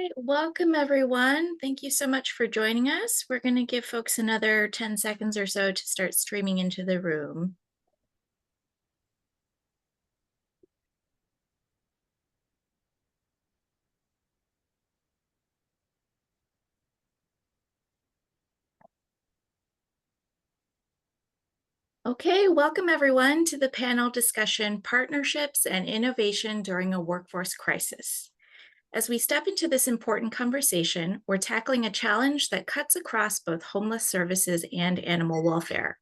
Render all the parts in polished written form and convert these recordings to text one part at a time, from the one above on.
right, welcome everyone. Thank you so much for joining us. We're going to give folks another 10 seconds or so to start streaming into the room. Okay, welcome everyone to the panel discussion, Partnerships and Innovation During a Workforce Crisis. As we step into this important conversation, we're tackling a challenge that cuts across both homeless services and animal welfare: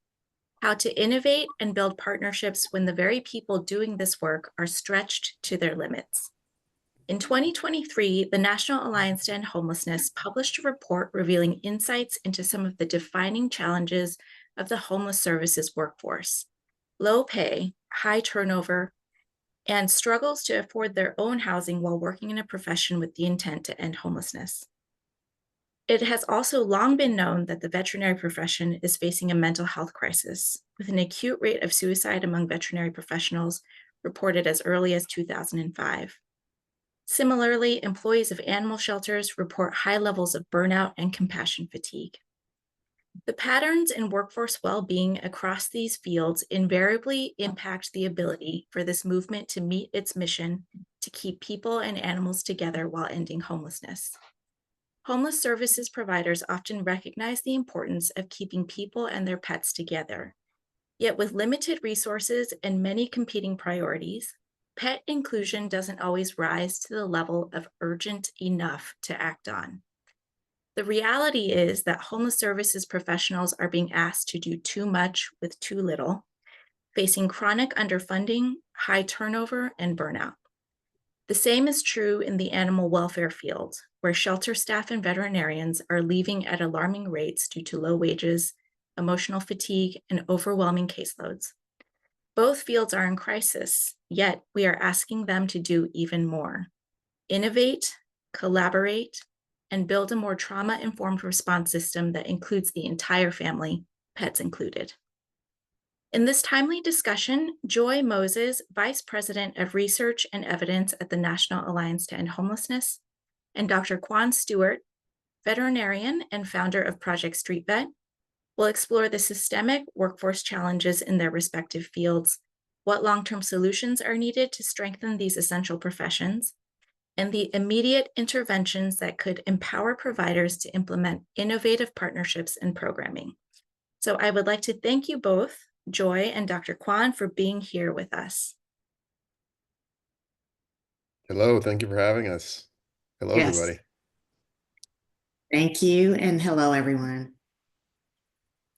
how to innovate and build partnerships when the very people doing this work are stretched to their limits. In 2023, the National Alliance to End Homelessness published a report revealing insights into some of the defining challenges of the homeless services workforce: low pay, high turnover, and struggles to afford their own housing while working in a profession with the intent to end homelessness. It has also long been known that the veterinary profession is facing a mental health crisis, with an acute rate of suicide among veterinary professionals reported as early as 2005. Similarly, employees of animal shelters report high levels of burnout and compassion fatigue. The patterns in workforce well-being across these fields invariably impact the ability for this movement to meet its mission to keep people and animals together while ending homelessness. Homeless services providers often recognize the importance of keeping people and their pets together. Yet with limited resources and many competing priorities, pet inclusion doesn't always rise to the level of urgent enough to act on. The reality is that homeless services professionals are being asked to do too much with too little, facing chronic underfunding, high turnover, and burnout. The same is true in the animal welfare field, where shelter staff and veterinarians are leaving at alarming rates due to low wages, emotional fatigue, and overwhelming caseloads. Both fields are in crisis, yet we are asking them to do even more: innovate, collaborate, and build a more trauma-informed response system that includes the entire family, pets included. In this timely discussion, Joy Moses, Vice President of Research and Evidence at the National Alliance to End Homelessness, and Dr. Kwane Stewart, veterinarian and founder of Project Street Vet, will explore the systemic workforce challenges in their respective fields, what long-term solutions are needed to strengthen these essential professions, and the immediate interventions that could empower providers to implement innovative partnerships and programming. So I would like to thank you both, Joy and Dr. Kwane, for being here with us. Hello, thank you for having us. Hello, Yes. everybody. Thank you, and hello, everyone.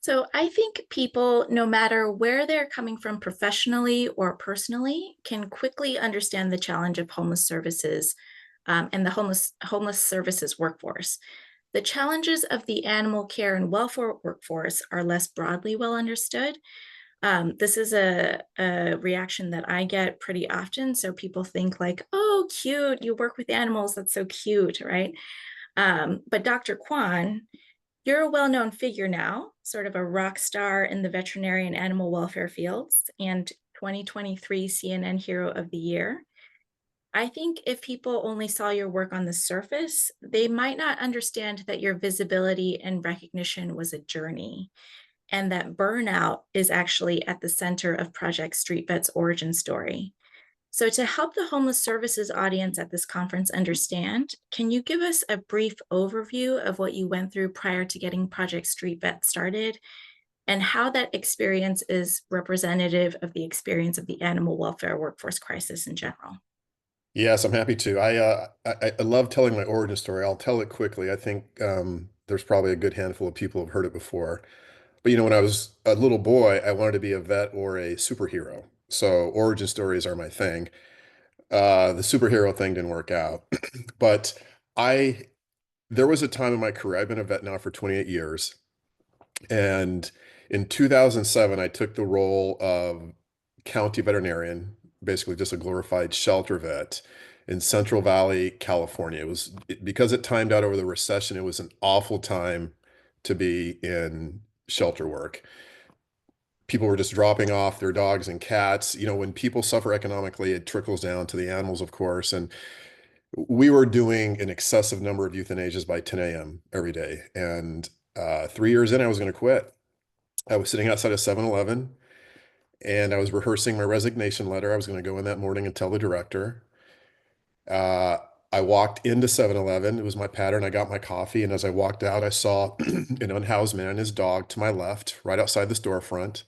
So I think people, no matter where they're coming from professionally or personally, can quickly understand the challenge of homeless services and the homeless services workforce. The challenges of the animal care and welfare workforce are less broadly well understood. This is a reaction that I get pretty often. So people think like, oh, cute, you work with animals, that's so cute, right? But Dr. Kwane, you're a well-known figure now, sort of a rock star in the veterinary and animal welfare fields, and 2023 CNN Hero of the Year. I think if people only saw your work on the surface, they might not understand that your visibility and recognition was a journey, and that burnout is actually at the center of Project Street Vet's origin story. So to help the homeless services audience at this conference understand, can you give us a brief overview of what you went through prior to getting Project Street Vet started, and how that experience is representative of the experience of the animal welfare workforce crisis in general? Yes, I'm happy to. I love telling my origin story. I'll tell it quickly. I think there's probably a good handful of people who've heard it before. But when I was a little boy, I wanted to be a vet or a superhero. So origin stories are my thing. The superhero thing didn't work out. But I there was a time in my career, I've been a vet now for 28 years. And in 2007, I took the role of county veterinarian, basically just a glorified shelter vet in Central Valley, California. Because it timed out over the recession, it was an awful time to be in shelter work. People were just dropping off their dogs and cats. When people suffer economically, it trickles down to the animals, of course. And we were doing an excessive number of euthanasias by 10 a.m. every day. And 3 years in, I was going to quit. I was sitting outside of 7-Eleven and I was rehearsing my resignation letter. I was going to go in that morning and tell the director. Uh, I walked into 7-Eleven. It was my pattern. I got my coffee. And as I walked out, I saw an unhoused man and his dog to my left, right outside the storefront.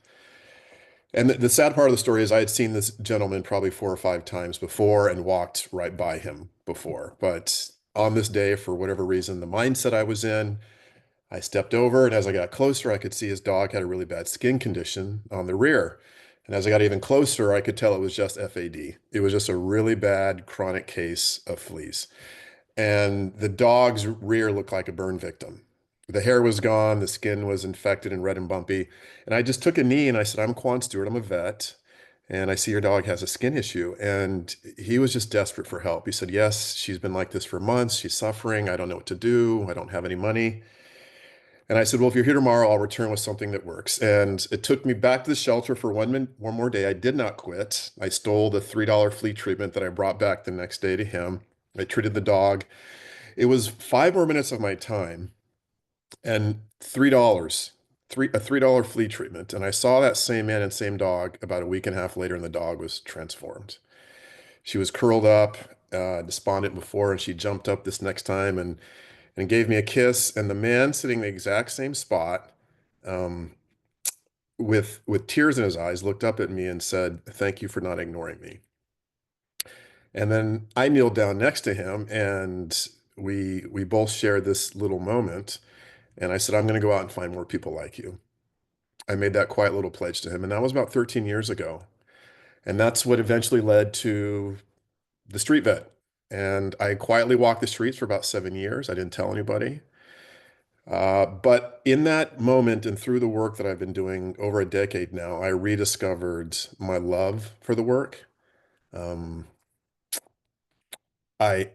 And the sad part of the story is I had seen this gentleman probably 4 or 5 times before and walked right by him before. But on this day, for whatever reason, the mindset I was in, I stepped over, and as I got closer, I could see his dog had a really bad skin condition on the rear. And as I got even closer, I could tell it was just FAD. It was just a really bad chronic case of fleas. And the dog's rear looked like a burn victim. The hair was gone, the skin was infected and red and bumpy. And I just took a knee and I said, I'm Kwane Stewart, I'm a vet, and I see your dog has a skin issue. And he was just desperate for help. He said, yes, she's been like this for months. She's suffering. I don't know what to do. I don't have any money. And I said, well, if you're here tomorrow, I'll return with something that works. And it took me back to the shelter for one more day. I did not quit. I stole the $3 flea treatment that I brought back the next day to him. I treated the dog. It was 5 more minutes of my time and $3, a $3 flea treatment. And I saw that same man and same dog about a week and a half later, and the dog was transformed. She was curled up, despondent before, and she jumped up this next time and gave me a kiss. And the man sitting in the exact same spot, um, with tears in his eyes, looked up at me and said, "Thank you for not ignoring me." And then I kneeled down next to him, and we both shared this little moment. And I said, I'm going to go out and find more people like you. I made that quiet little pledge to him, and that was about 13 years ago. And that's what eventually led to the street vet. And I quietly walked the streets for about 7 years. I didn't tell anybody. But in that moment and through the work that I've been doing over a decade now, I rediscovered my love for the work. Um, I,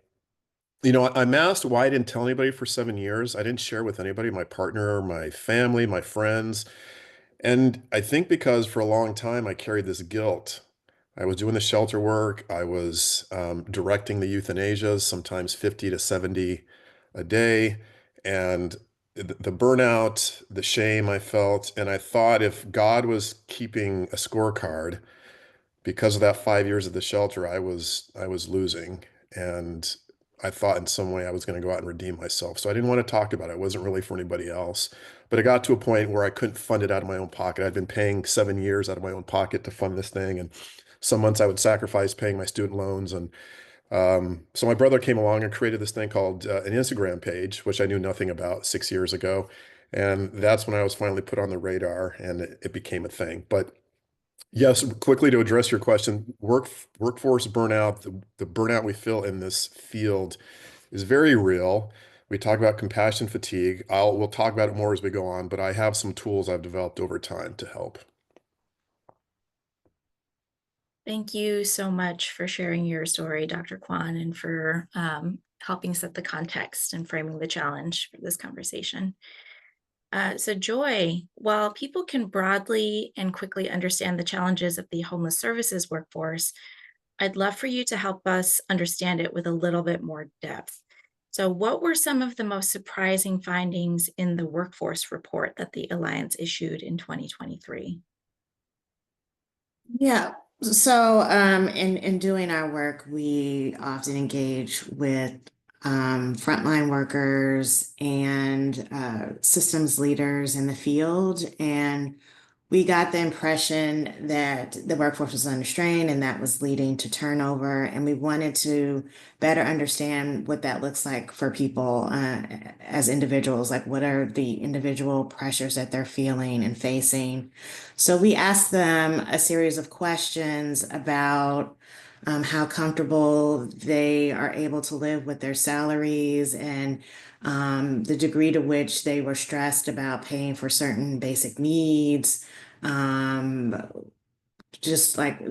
I'm asked why I didn't tell anybody for 7 years. I didn't share with anybody, my partner, my family, my friends. And I think because for a long time I carried this guilt. I was doing the shelter work. I was directing the euthanasias, sometimes 50 to 70 a day. And the burnout, the shame I felt, and I thought if God was keeping a scorecard, because of that 5 years of the shelter, I was losing. And I thought in some way I was going to go out and redeem myself. So I didn't want to talk about it. It wasn't really for anybody else. But it got to a point where I couldn't fund it out of my own pocket. I'd been paying 7 years out of my own pocket to fund this thing. And some months I would sacrifice paying my student loans. And so my brother came along and created this thing called an Instagram page, which I knew nothing about 6 years ago. And that's when I was finally put on the radar and it became a thing. But yes, quickly to address your question, workforce burnout, the burnout we feel in this field is very real. We talk about compassion fatigue. We'll talk about it more as we go on, but I have some tools I've developed over time to help. Thank you so much for sharing your story, Dr. Kwan, and for helping set the context and framing the challenge for this conversation. So Joy, while people can broadly and quickly understand the challenges of the homeless services workforce, I'd love for you to help us understand it with a little bit more depth. So what were some of the most surprising findings in the workforce report that the Alliance issued in 2023? Yeah. So, in doing our work, we often engage with frontline workers and systems leaders in the field. And we got the impression that the workforce was under strain and that was leading to turnover. And we wanted to better understand what that looks like for people as individuals, like what are the individual pressures that they're feeling and facing. So we asked them a series of questions about how comfortable they are able to live with their salaries and the degree to which they were stressed about paying for certain basic needs, um, just like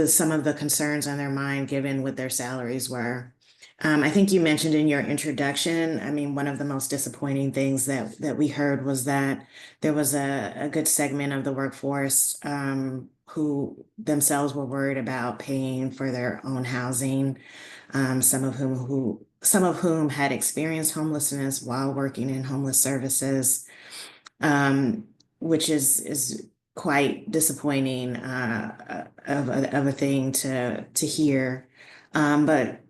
some of the concerns on their mind given what their salaries were. I think you mentioned in your introduction, I mean, one of the most disappointing things that we heard was that there was a good segment of the workforce who themselves were worried about paying for their own housing. some of whom had experienced homelessness while working in homeless services, um, which is quite disappointing of a thing to hear. But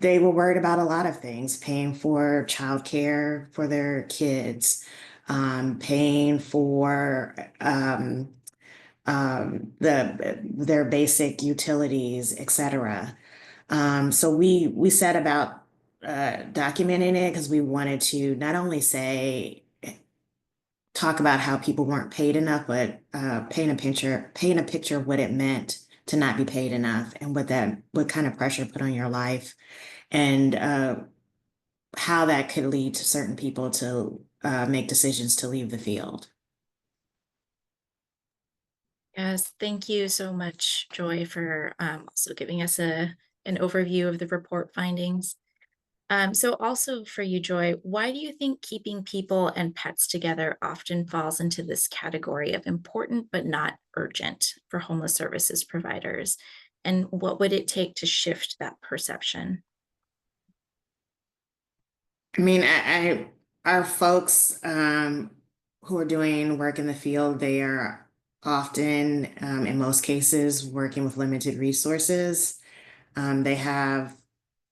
they were worried about a lot of things, paying for childcare for their kids, paying for their basic utilities, etc. So we set about documenting it because we wanted to not only talk about how people weren't paid enough, but paint a picture of what it meant to not be paid enough and what kind of pressure put on your life, and how that could lead to certain people to make decisions to leave the field. Yes, thank you so much, Joy, for also giving us an overview of the report findings. So also for you, Joy, why do you think keeping people and pets together often falls into this category of important but not urgent for homeless services providers? And what would it take to shift that perception? I mean, our folks who are doing work in the field, they are often, in most cases, working with limited resources. They have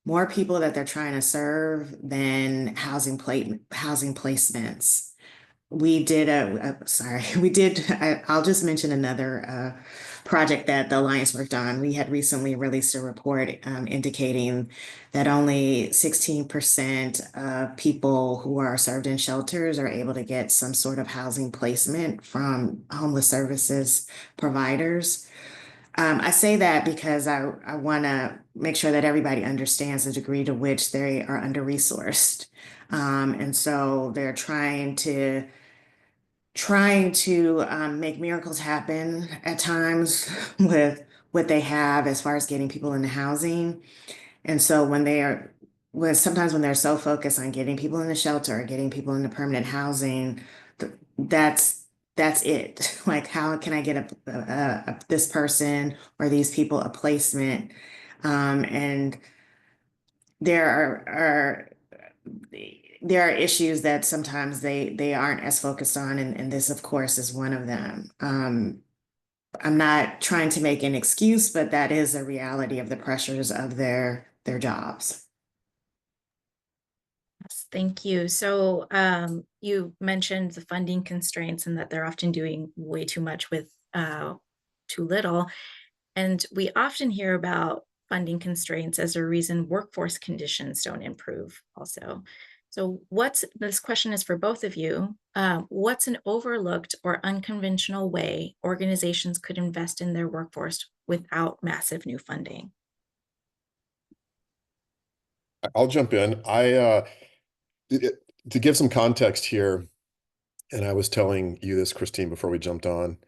more people that they're trying to serve than housing placements. We did sorry, I'll just mention another project that the Alliance worked on. We had recently released a report indicating that only 16% of people who are served in shelters are able to get some sort of housing placement from homeless services providers. I say that because I want to make sure that everybody understands the degree to which they are under-resourced. And so they're trying to make miracles happen at times with what they have as far as getting people into housing. And so sometimes when they're so focused on getting people into shelter or getting people into permanent housing, that's it. Like, how can I get this person or these people a placement? And there there are issues that sometimes they aren't as focused on, and this, of course, is one of them. I'm not trying to make an excuse, but that is a reality of the pressures of their jobs. Yes, thank you. So you mentioned the funding constraints and that they're often doing way too much with too little. And we often hear about funding constraints as a reason workforce conditions don't improve also. So this question is for both of you. What's an overlooked or unconventional way organizations could invest in their workforce without massive new funding? I'll jump in. To give some context here, and I was telling you this, Christine, before we jumped on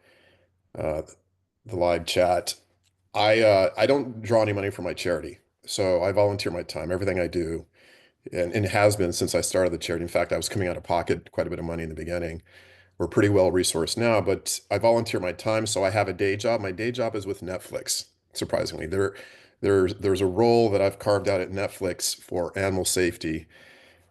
uh, the live chat. I don't draw any money from my charity, so I volunteer my time, everything I do, and it has been since I started the charity. In fact, I was coming out of pocket quite a bit of money in the beginning. We're pretty well resourced now, but I volunteer my time, so I have a day job. My day job is with Netflix. Surprisingly, there's a role that I've carved out at Netflix for animal safety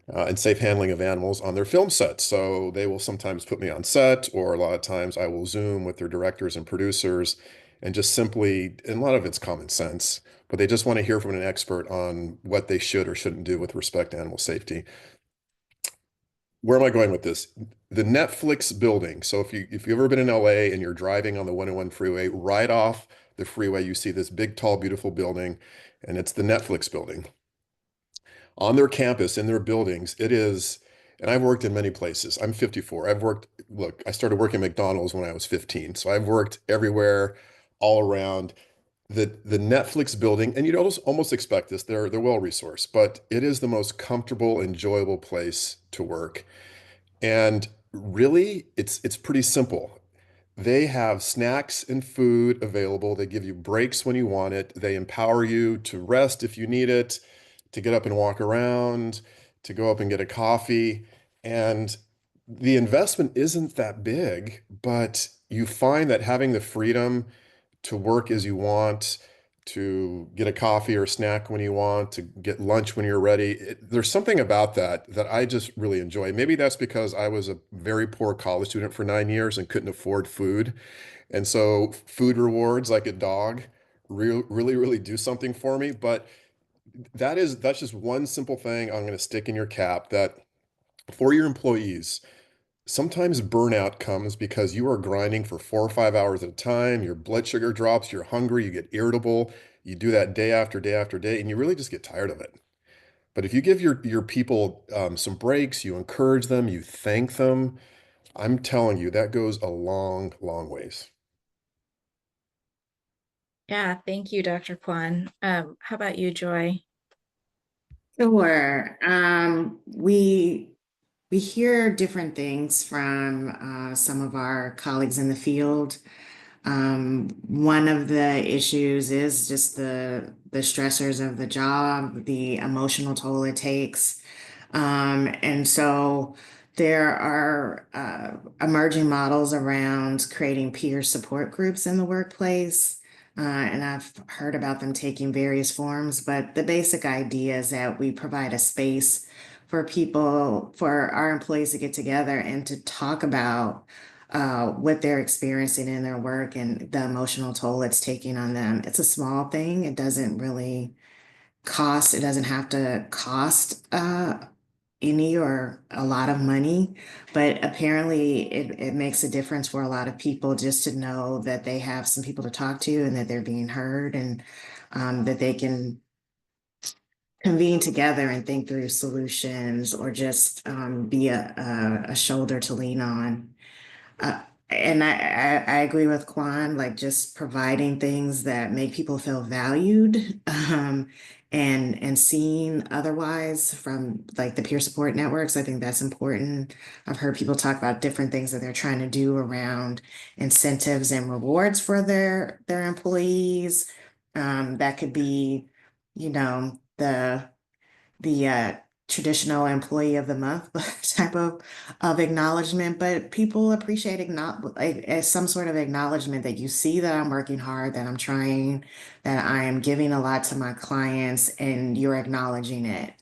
and safe handling of animals on their film sets. So they will sometimes put me on set, or a lot of times I will Zoom with their directors and producers and just simply, and a lot of it's common sense, but they just want to hear from an expert on what they should or shouldn't do with respect to animal safety. Where am I going with this? The Netflix building. So if you've ever been in LA and you're driving on the 101 freeway, right off the freeway, you see this big, tall, beautiful building, and it's the Netflix building on their campus, in their buildings. It is, and I've worked in many places. I'm 54. Look, I started working at McDonald's when I was 15. So I've worked everywhere, all around the Netflix building. And you'd almost expect this. They're well resourced, but it is the most comfortable, enjoyable place to work. And really, it's pretty simple. They have snacks and food available. They give you breaks when you want it. They empower you to rest if you need it, to get up and walk around, to go up and get a coffee. And the investment isn't that big, but you find that having the freedom to work as you want, to get a coffee or a snack when you want, to get lunch when you're ready. There's something about that that I just really enjoy. Maybe that's because I was a very poor college student for 9 years and couldn't afford food. And so food rewards like a dog really do something for me. But that's just one simple thing I'm going to stick in your cap that for your employees, sometimes burnout comes because you are grinding for 4 or 5 hours at a time. Your blood sugar drops, you're hungry, you get irritable. You do that day after day after day, and you really just get tired of it. But if you give your people some breaks, you encourage them, you thank them, I'm telling you, that goes a long ways. Yeah, thank you, Dr. Kwan. How about you, Joy? Sure. We hear different things from some of our colleagues in the field. One of the issues is just the stressors of the job, the emotional toll it takes. And so there are emerging models around creating peer support groups in the workplace. And I've heard about them taking various forms, but the basic idea is that we provide a space for people, for our employees to get together and to talk about what they're experiencing in their work and the emotional toll it's taking on them. It's a small thing. It doesn't really cost, it doesn't have to cost any or a lot of money, but apparently it makes a difference for a lot of people just to know that they have some people to talk to and that they're being heard and that they can convene together and think through solutions or just be a shoulder to lean on. Uh, and I agree with Kwan, like just providing things that make people feel valued and seen otherwise from like the peer support networks. I think that's important. I've heard people talk about different things that they're trying to do around incentives and rewards for their employees. That could be, you know, the traditional employee of the month type of acknowledgement, but people appreciate as some sort of acknowledgement that you see that I'm working hard, that I'm trying, that I am giving a lot to my clients, and you're acknowledging it.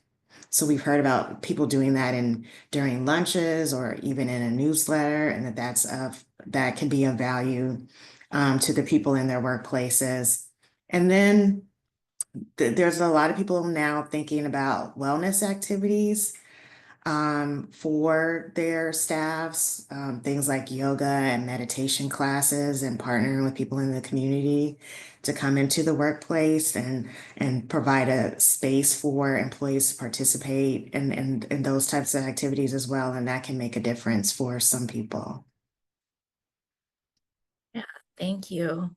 So we've heard about people doing that in during lunches or even in a newsletter, and that can be of value to the people in their workplaces. And then there's a lot of people now thinking about wellness activities for their staffs, things like yoga and meditation classes and partnering with people in the community to come into the workplace and provide a space for employees to participate in those types of activities as well. And that can make a difference for some people. Yeah, thank you.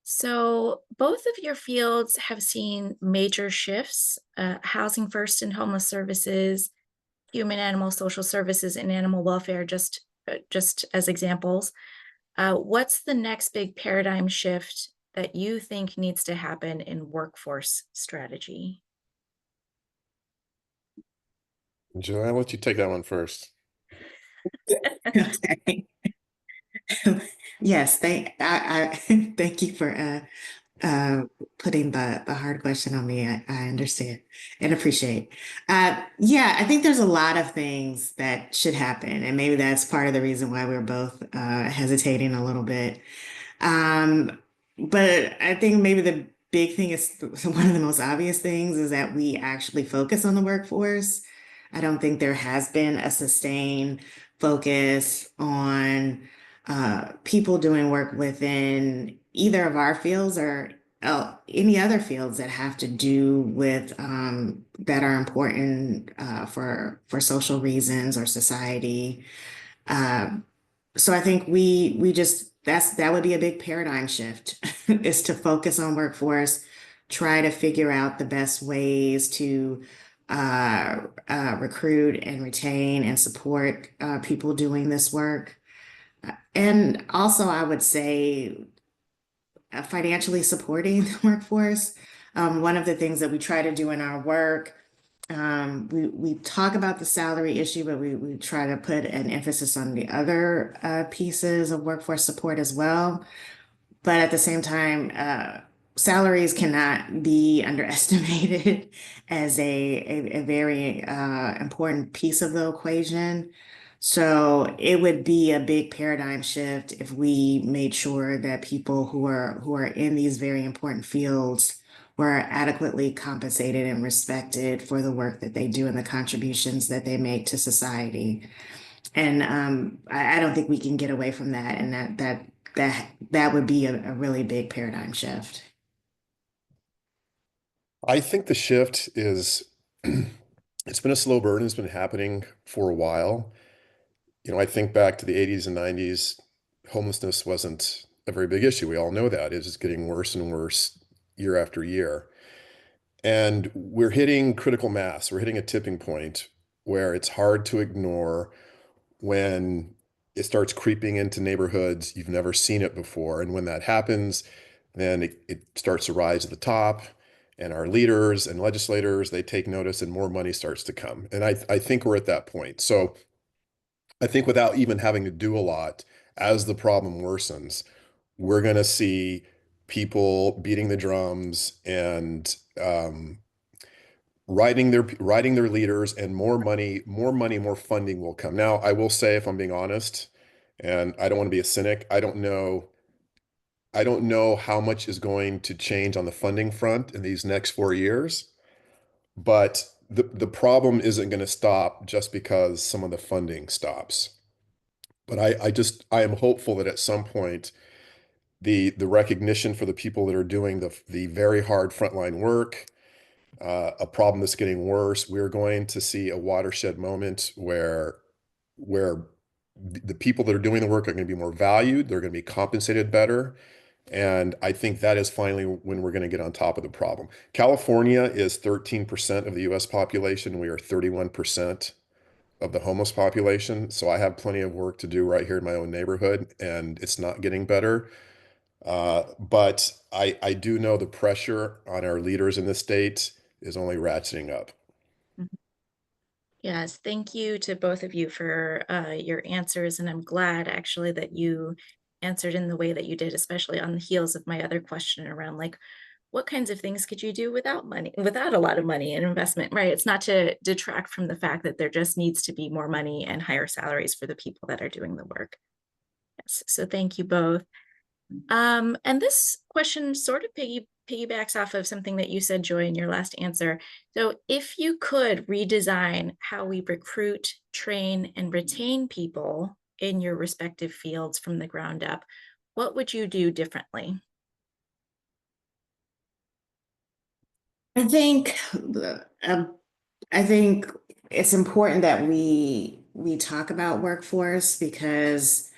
So both of your fields have seen major shifts, housing first and homeless services, human animal social services, and animal welfare, just as examples. What's the next big paradigm shift that you think needs to happen in workforce strategy? Joe, I'll let you take that one first. Okay. Yes, thank you for uh putting the hard question on me. I understand and appreciate. Yeah, I think there's a lot of things that should happen, and maybe that's part of the reason why we're both hesitating a little bit. Um, but I think maybe the big thing is one of the most obvious things is that we actually focus on the workforce. I don't think there has been a sustained focus on people doing work within either of our fields or any other fields that have to do with that are important for social reasons or society. Um, so I think we just that would be a big paradigm shift is to focus on workforce, try to figure out the best ways to recruit and retain and support people doing this work. And also, I would say financially supporting the workforce. One of the things that we try to do in our work, we talk about the salary issue, but we try to put an emphasis on the other pieces of workforce support as well. But at the same time, salaries cannot be underestimated as a very important piece of the equation. So it would be a big paradigm shift if we made sure that people who are in these very important fields were adequately compensated and respected for the work that they do and the contributions that they make to society. And I don't think we can get away from that, and that would be a really big paradigm shift. I think the shift is it's been a slow burn. It's been happening for a while. I think back to the 80s and 90s, homelessness wasn't a very big issue. We all know that. It's just getting worse and worse year after year. And we're hitting critical mass. We're hitting a tipping point where it's hard to ignore when it starts creeping into neighborhoods. You've never seen it before. And when that happens, then it starts to rise to the top. And our leaders and legislators, they take notice and more money starts to come. And I think we're at that point. So I think without even having to do a lot, as the problem worsens, we're going to see people beating the drums and writing their leaders, and more funding will come. Now, I will say, if I'm being honest, and I don't want to be a cynic, I don't know how much is going to change on the funding front in these next 4 years, but the problem isn't going to stop just because some of the funding stops. But I am hopeful that at some point the recognition for the people that are doing the very hard frontline work, a problem that's getting worse, we're going to see a watershed moment where the people that are doing the work are going to be more valued, they're going to be compensated better. And I think that is finally when we're going to get on top of the problem. California is 13% of the US population. We are 31% of the homeless population. So I have plenty of work to do right here in my own neighborhood, and it's not getting better. But I do know the pressure on our leaders in the state is only ratcheting up. Mhm. Yes, thank you to both of you for your answers. And I'm glad actually that you answered in the way that you did, especially on the heels of my other question around like, what kinds of things could you do without money, without a lot of money and investment, right? It's not to detract from the fact that there just needs to be more money and higher salaries for the people that are doing the work. Yes, so thank you both. And this question sort of piggybacks off of something that you said, Joy, in your last answer. So if you could redesign how we recruit, train, and retain people in your respective fields from the ground up, what would you do differently? I think I think it's important that we talk about workforce because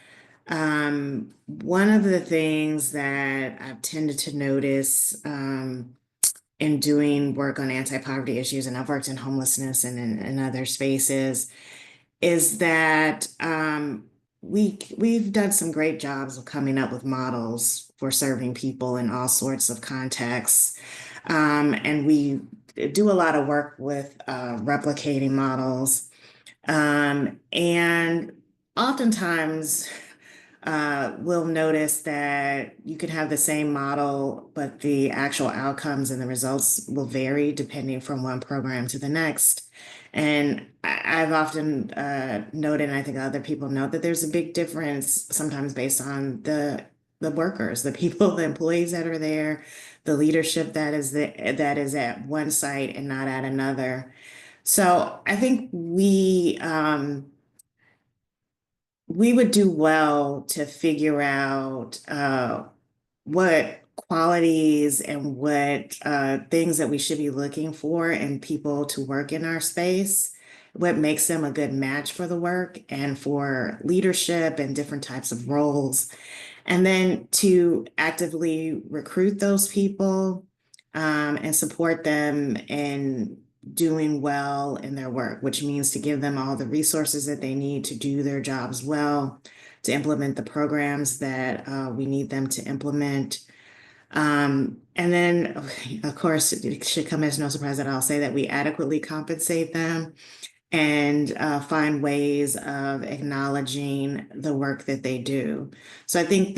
one of the things that I've tended to notice in doing work on anti-poverty issues, and I've worked in homelessness and in other spaces, is that we've done some great jobs of coming up with models for serving people in all sorts of contexts. And we do a lot of work with replicating models. And oftentimes we'll notice that you could have the same model, but the actual outcomes and the results will vary depending from one program to the next. And I've often noted, and I think other people note, that there's a big difference sometimes based on the workers, the people, the employees that are there, the leadership that is at one site and not at another. So I think we would do well to figure out what qualities and what things that we should be looking for in people to work in our space, what makes them a good match for the work and for leadership and different types of roles, and then to actively recruit those people and support them in doing well in their work, which means to give them all the resources that they need to do their jobs well, to implement the programs that we need them to implement. And then, of course, it should come as no surprise that I'll say that we adequately compensate them and find ways of acknowledging the work that they do. So I think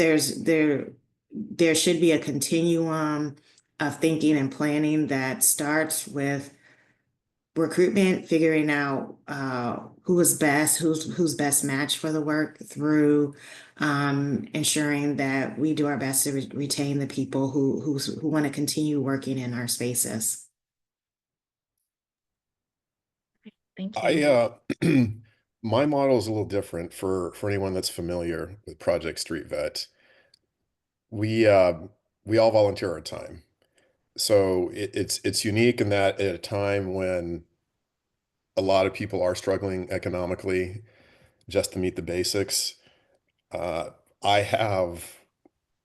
there should be a continuum of thinking and planning that starts with recruitment, figuring out who is best, who's best matched for the work, through ensuring that we do our best to retain the people who want to continue working in our spaces. Thank you. I my model is a little different for anyone that's familiar with Project Street Vet. We all volunteer our time. So it's unique in that at a time when a lot of people are struggling economically just to meet the basics, uh, I have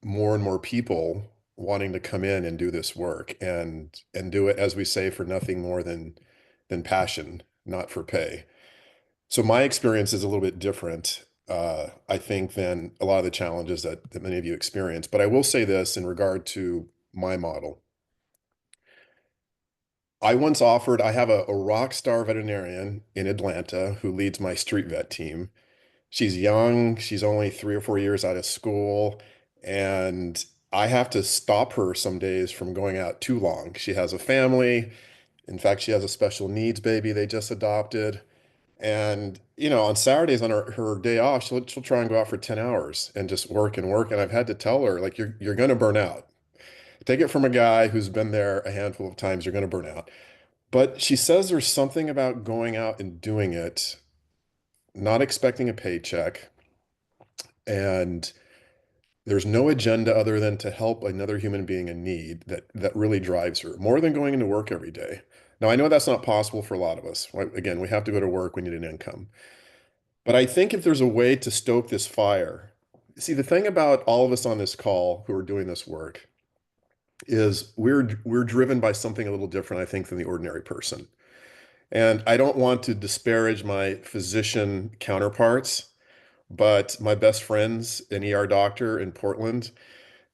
more and more people wanting to come in and do this work and do it, as we say, for nothing more than passion, not for pay. So my experience is a little bit different, I think, than a lot of the challenges that many of you experience. But I will say this in regard to my model. I have a rock star veterinarian in Atlanta who leads my street vet team. She's young, she's only 3 or 4 years out of school, and I have to stop her some days from going out too long. She has a family. In fact, she has a special needs baby they just adopted. And, on Saturdays on her day off, she'll try and go out for 10 hours and just work and work. And I've had to tell her, like, you're going to burn out. Take it from a guy who's been there a handful of times, you're going to burn out. But she says there's something about going out and doing it, not expecting a paycheck, and there's no agenda other than to help another human being in need that really drives her more than going into work every day. Now, I know that's not possible for a lot of us, right? Again, we have to go to work, we need an income. But I think if there's a way to stoke this fire, see, the thing about all of us on this call who are doing this work is we're driven by something a little different, I think, than the ordinary person. And I don't want to disparage my physician counterparts, but my best friend's an ER doctor in Portland.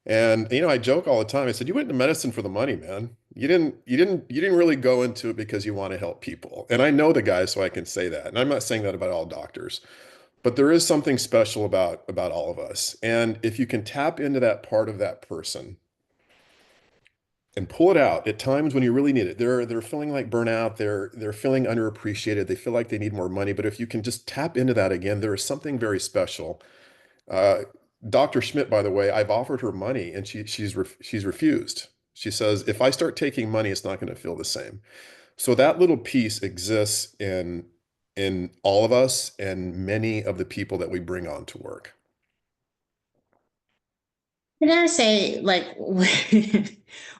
And I joke all the time. I said, "You went into medicine for the money, man. You didn't really go into it because you want to help people." And I know the guy, so I can say that. And I'm not saying that about all doctors, but there is something special about all of us. And if you can tap into that part of that person and pull it out at times when you really need it. They're feeling like burnout, they're feeling underappreciated, they feel like they need more money, but if you can just tap into that again, there is something very special. Uh, Dr. Schmidt, by the way, I've offered her money and she's refused. She says, if I start taking money, it's not going to feel the same. So that little piece exists in all of us and many of the people that we bring on to work. Can I say, like,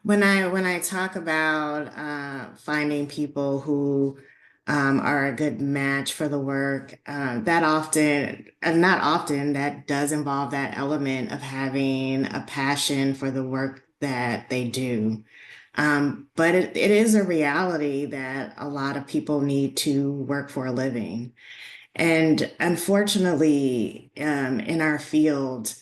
when I talk about finding people who are a good match for the work, that often, and not often, that does involve that element of having a passion for the work that they do. But it is a reality that a lot of people need to work for a living. And unfortunately, in our field,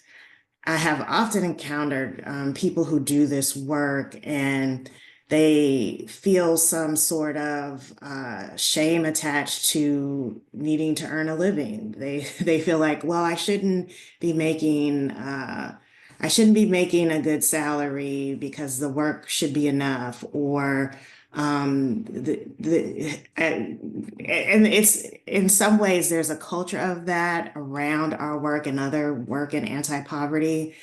I have often encountered people who do this work and they feel some sort of shame attached to needing to earn a living. They feel like, well, I shouldn't be making a good salary because the work should be enough, or and it's, in some ways there's a culture of that around our work and other work in anti-poverty.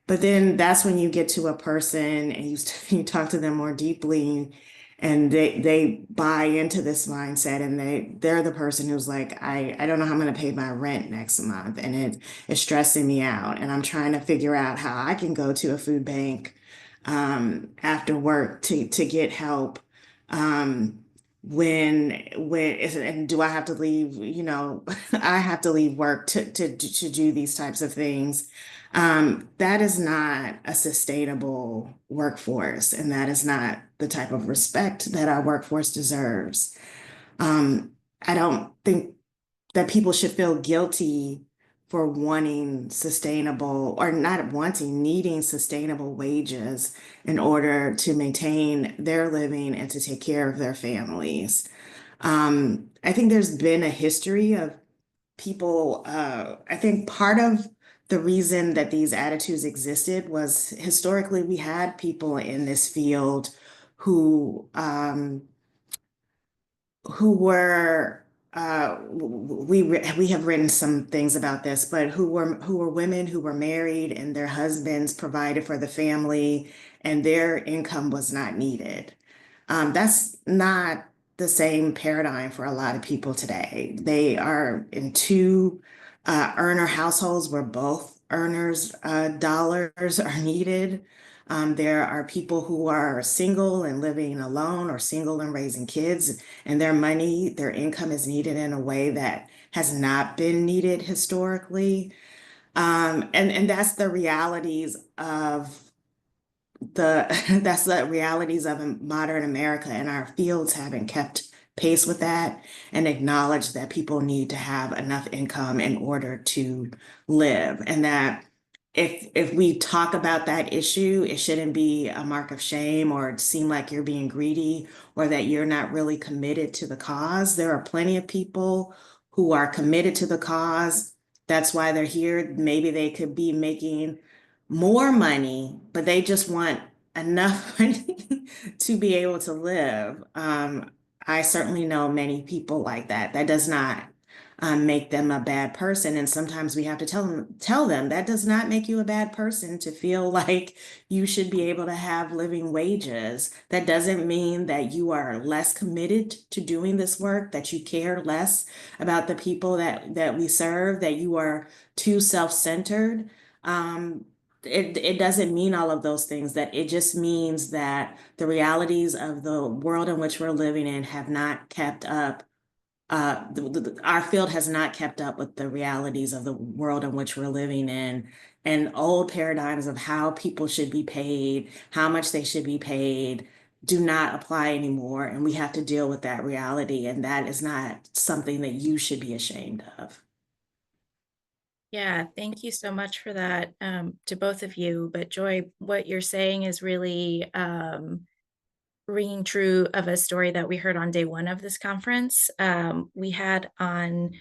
But then that's when you get to a person and you talk to them more deeply, and they buy into this mindset, and they're the person who's like, I don't know how I'm going to pay my rent next month, and it's stressing me out, and I'm trying to figure out how I can go to a food bank after work to get help. Um, and do I have to leave? I have to leave work to do these types of things. That is not a sustainable workforce, and that is not the type of respect that our workforce deserves. I don't think that people should feel guilty for wanting sustainable, or not wanting, needing sustainable wages in order to maintain their living and to take care of their families. I think there's been a history of people, I think part of the reason that these attitudes existed was historically we had people in this field who were we have written some things about this, but who were women who were married and their husbands provided for the family and their income was not needed. That's not the same paradigm for a lot of people today. They are in two earner households where both earners' dollars are needed. There are people who are single and living alone or single and raising kids, and their money, their income is needed in a way that has not been needed historically. And that's the realities of the that's the realities of modern America, and our fields haven't kept pace with that and acknowledged that people need to have enough income in order to live. And that if we talk about that issue, it shouldn't be a mark of shame or seem like you're being greedy or that you're not really committed to the cause. There are plenty of people who are committed to the cause. That's why they're here. Maybe they could be making more money, but they just want enough money to be able to live. I certainly know many people like that. That does not make them a bad person. And sometimes we have to tell them that does not make you a bad person to feel like you should be able to have living wages. That doesn't mean that you are less committed to doing this work, that you care less about the people that we serve, that you are too self-centered. Um, it doesn't mean all of those things, that it just means that the realities of the world in which we're living in have not kept up. Our field has not kept up with the realities of the world in which we're living in, and old paradigms of how people should be paid, how much they should be paid, do not apply anymore. And we have to deal with that reality. And that is not something that you should be ashamed of. Yeah, thank you so much for that, to both of you. But Joy, what you're saying is really ringing true of a story that we heard on day one of this conference. We had on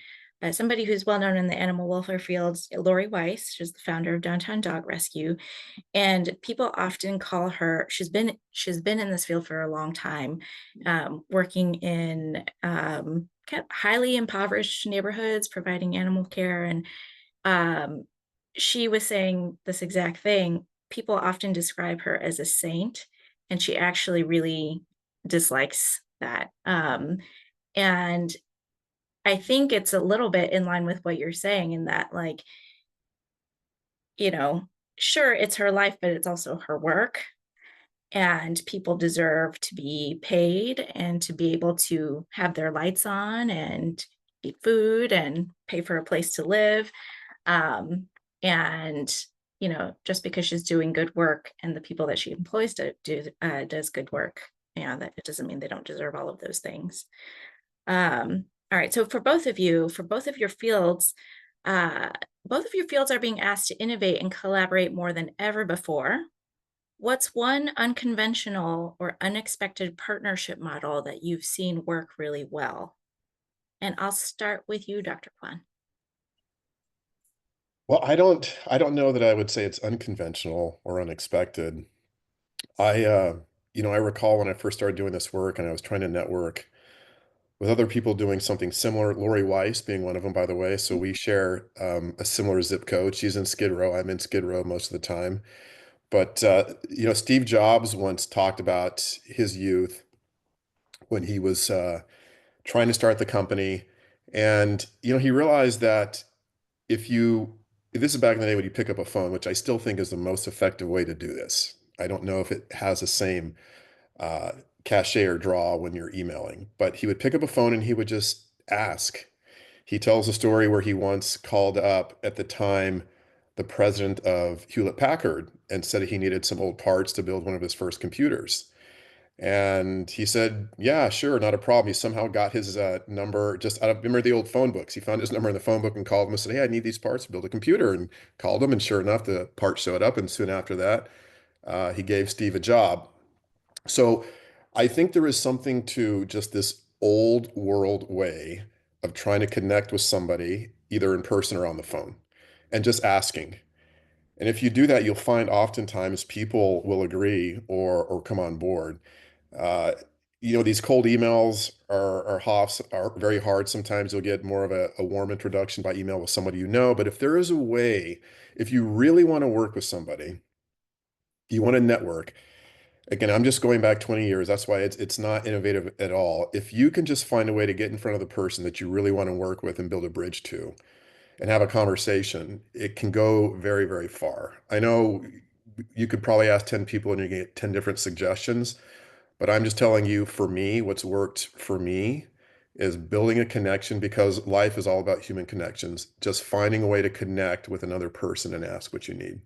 somebody who's well known in the animal welfare fields, Lori Weiss. She's the founder of Downtown Dog Rescue, and people often call her. She's been in this field for a long time, working in kind of highly impoverished neighborhoods, providing animal care, and um, she was saying this exact thing. People often describe her as a saint, and she actually really dislikes that. And I think it's a little bit in line with what you're saying, in that, like, you know, sure, it's her life, but it's also her work. And people deserve to be paid and to be able to have their lights on and eat food and pay for a place to live. And just because she's doing good work and the people that she employs does good work, that it doesn't mean they don't deserve all of those things. All right, so for both of your fields, both of your fields are being asked to innovate and collaborate more than ever before. What's one unconventional or unexpected partnership model that you've seen work really well? And I'll start with you, Dr. Kwan. Well, I don't know that I would say it's unconventional or unexpected. I I recall when I first started doing this work and I was trying to network with other people doing something similar, Lori Weiss being one of them, by the way. So we share a similar zip code. She's in Skid Row. I'm in Skid Row most of the time. But Steve Jobs once talked about his youth when he was trying to start the company. And he realized that if you this is back in the day when you pick up a phone, which I still think is the most effective way to do this. I don't know if it has the same uh, cachet or draw when you're emailing, but he would pick up a phone and he would just ask. He tells a story where he once called up at the time the president of Hewlett Packard and said he needed some old parts to build one of his first computers. And he said, "Yeah, sure, not a problem." He somehow got his number just out of, remember the old phone books. He found his number in the phone book and called him and said, "Hey, I need these parts to build a computer." And called him, and sure enough, the parts showed up. And soon after that, he gave Steve a job. So I think there is something to just this old world way of trying to connect with somebody, either in person or on the phone. and just asking. And if you do that, you'll find oftentimes people will agree or come on board. Uh, these cold emails are very hard. Sometimes you'll get more of a warm introduction by email with somebody you know. But if there is a way, if you really want to work with somebody, you want to network. Again, I'm just going back 20 years. That's why it's not innovative at all. If you can just find a way to get in front of the person that you really want to work with and build a bridge to and have a conversation, it can go very, very far. I know you could probably ask 10 people and you get 10 different suggestions, but I'm just telling you, for me, what's worked for me is building a connection because life is all about human connections, just finding a way to connect with another person and ask what you need.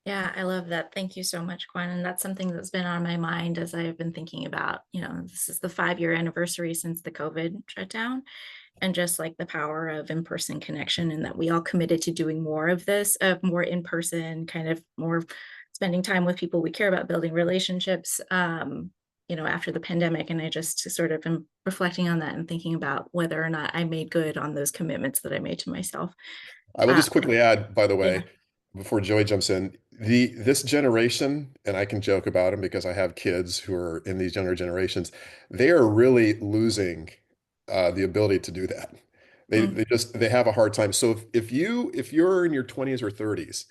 Yeah, I love that. Thank you so much, Kwan. And that's something that's been on my mind as I've been thinking about, this is the 5-year anniversary since the COVID shutdown, and just like the power of in-person connection, and that we all committed to doing more of this, of more in-person, kind of more spending time with people we care about, building relationships, after the pandemic. And I just sort of am reflecting on that and thinking about whether or not I made good on those commitments that I made to myself. I will Uh, just quickly add, by the yeah. way, before Joey jumps in, this generation, and I can joke about them because I have kids who are in these younger generations, they are really losing the ability to do that. Mm. They have a hard time. So if you're in your 20s or 30s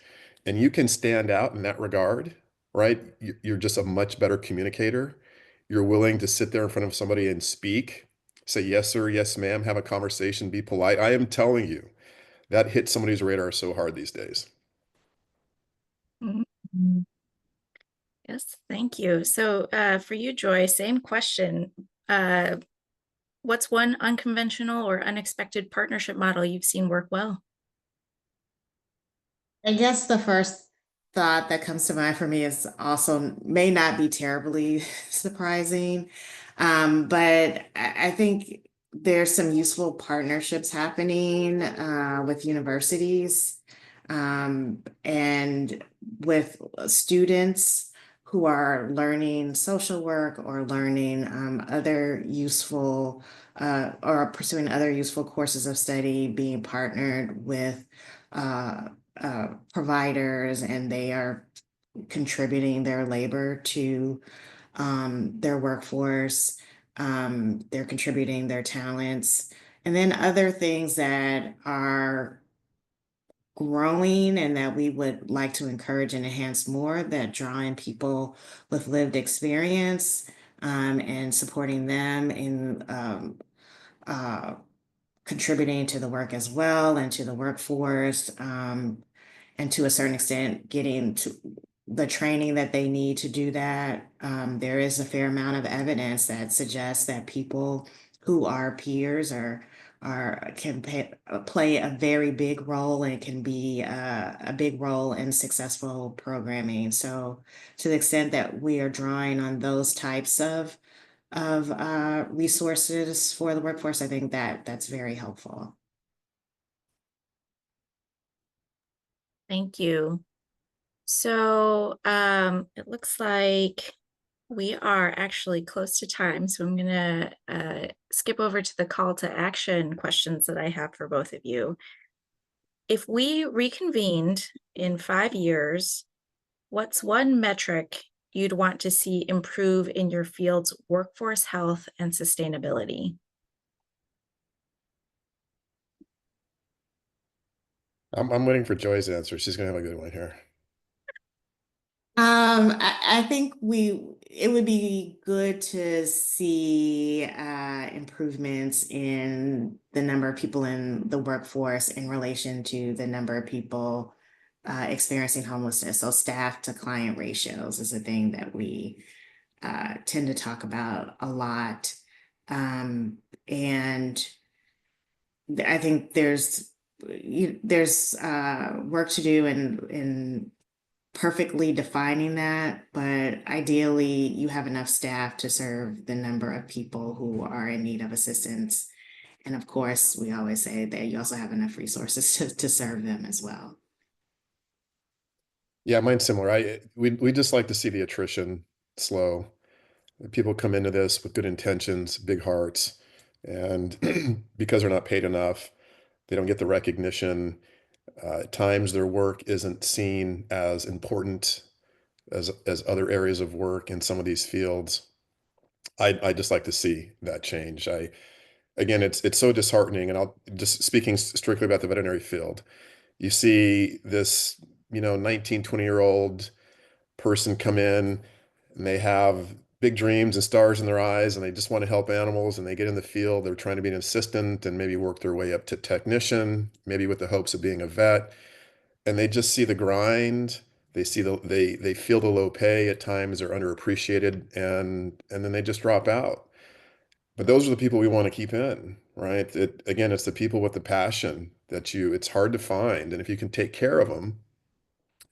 and you can stand out in that regard, right? You're just a much better communicator. You're willing to sit there in front of somebody and speak, say yes, sir, yes, ma'am, have a conversation, be polite. I am telling you that hits somebody's radar so hard these days. Mhm. Yes, thank you. So for you, Joy, same question. Uh, what's one unconventional or unexpected partnership model you've seen work well? I guess the first thought that comes to mind for me is also may not be terribly surprising, but I think there's some useful partnerships happening with universities and with students who are learning social work or learning other useful or pursuing other useful courses of study, being partnered with uh, providers, and they are contributing their labor to their workforce. They're contributing their talents. And then other things that are growing and that we would like to encourage and enhance more, that draw in people with lived experience and supporting them in uh, contributing to the work as well and to the workforce. And to a certain extent, getting to the training that they need to do that. There is a fair amount of evidence that suggests that people who are peers can play a very big role and can be a big role in successful programming. So, to the extent that we are drawing on those types of resources for the workforce, I think that that's very helpful. Thank you. So it looks like we are actually close to time. So I'm going to skip over to the call to action questions that I have for both of you. If we reconvened in 5 years, what's one metric you'd want to see improve in your field's workforce health and sustainability? I'm waiting for Joy's answer. She's gonna have a good one here. I think it would be good to see improvements in the number of people in the workforce in relation to the number of people experiencing homelessness. So staff to client ratios is a thing that we tend to talk about a lot. And I think there's work to do in perfectly defining that, but ideally you have enough staff to serve the number of people who are in need of assistance. And of course, we always say that you also have enough resources to serve them as well. Yeah, mine's similar. We just like to see the attrition slow. People come into this with good intentions, big hearts, and because they're not paid enough, They don't get the recognition. At times their work isn't seen as important as other areas of work in some of these fields. I just like to see that change. Again, it's so disheartening, and I'll just speaking strictly about the veterinary field. You see this, 19, 20-year-old person come in and they have big dreams and stars in their eyes and they just want to help animals, and they get in the field, they're trying to be an assistant and maybe work their way up to technician, maybe with the hopes of being a vet, and they just see the grind. They feel the low pay at times, they're underappreciated, and then they just drop out. But those are the people we want to keep in, right? Again, it's the people with the passion it's hard to find. And if you can take care of them,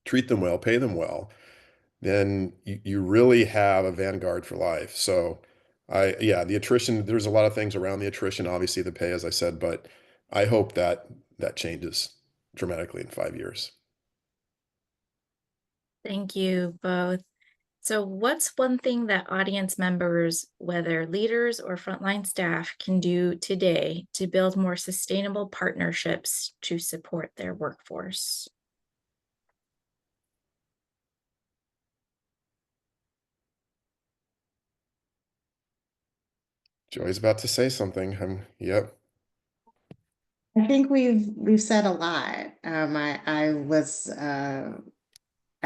treat them well, pay them well, then you really have a vanguard for life. So yeah, the attrition, there's a lot of things around the attrition, obviously the pay, as I said, but I hope that changes dramatically in 5 years. Thank you both. So, what's one thing that audience members, whether leaders or frontline staff, can do today to build more sustainable partnerships to support their workforce? Joy's about to say something. Yep. I think we've said a lot. I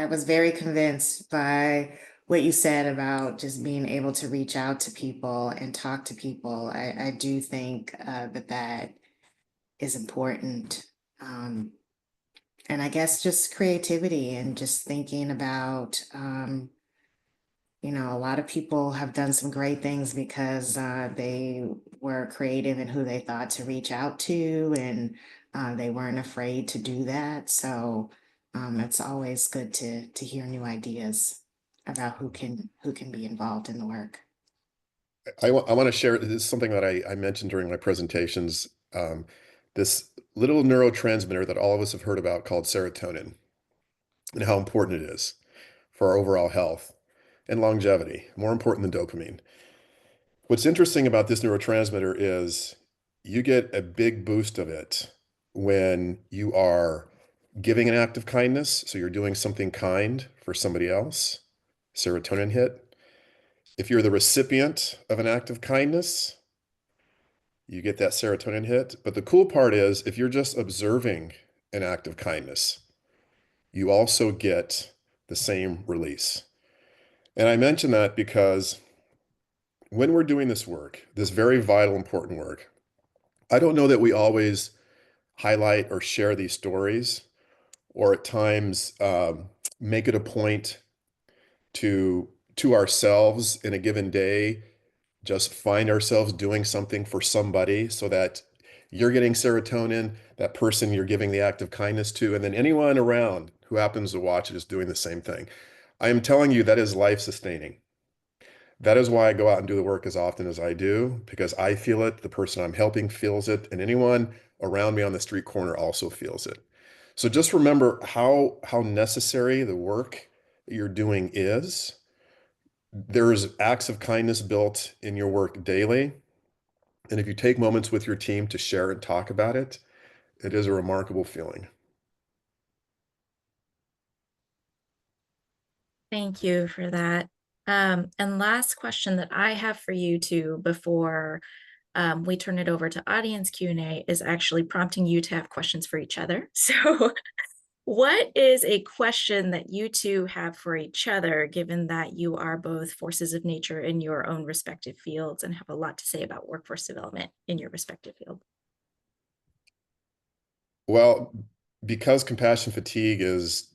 was very convinced by what you said about just being able to reach out to people and talk to people. I do think that is important. Um, and I guess just creativity and just thinking about, a lot of people have done some great things because they were creative in who they thought to reach out to, and they weren't afraid to do that. So it's always good to hear new ideas about who can be involved in the work. I want to share this is something that I mentioned during my presentations. This little neurotransmitter that all of us have heard about called serotonin, and how important it is for our overall health and longevity, more important than dopamine. What's interesting about this neurotransmitter is you get a big boost of it when you are giving an act of kindness. So you're doing something kind for somebody else, serotonin hit. If you're the recipient of an act of kindness, you get that serotonin hit. But the cool part is if you're just observing an act of kindness, you also get the same release. And I mention that because when we're doing this work, this very vital, important work, I don't know that we always highlight or share these stories, or at times make it a point to ourselves in a given day, just find ourselves doing something for somebody so that you're getting serotonin, that person you're giving the act of kindness to, and then anyone around who happens to watch it is doing the same thing. I am telling you that is life sustaining. That is why I go out and do the work as often as I do, because I feel it, the person I'm helping feels it, and anyone around me on the street corner also feels it. So just remember how necessary the work that you're doing is. There's acts of kindness built in your work daily. And if you take moments with your team to share and talk about it, it is a remarkable feeling. Thank you for that. And last question that I have for you two before we turn it over to audience Q&A is actually prompting you to have questions for each other. So what is a question that you two have for each other, given that you are both forces of nature in your own respective fields and have a lot to say about workforce development in your respective field? Well, because compassion fatigue is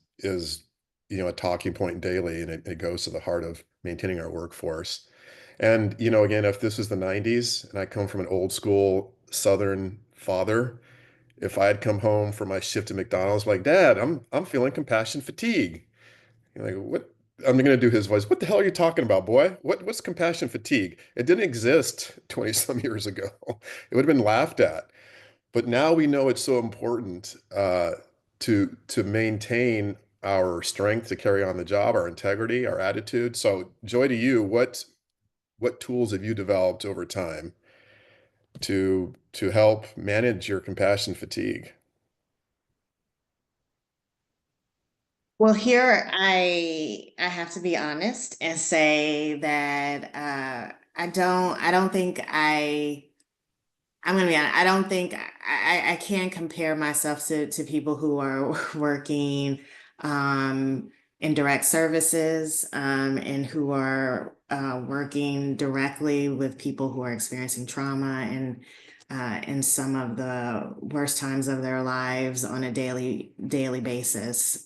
a talking point daily, and it goes to the heart of maintaining our workforce. And again, if this was the 90s and I come from an old school Southern father, if I had come home from my shift at McDonald's, like, Dad, I'm feeling compassion fatigue. You're like, what? I'm gonna do his voice. What the hell are you talking about, boy? What's compassion fatigue? It didn't exist 20 some years ago. It would have been laughed at. But now we know it's so important to maintain our strength to carry on the job, our integrity, our attitude. So, Joy, to you, what tools have you developed over time to help manage your compassion fatigue? Well, here I have to be honest and say that I don't think I'm gonna be honest. I don't think I can compare myself to people who are working in direct services and who are working directly with people who are experiencing trauma and in some of the worst times of their lives on a daily basis.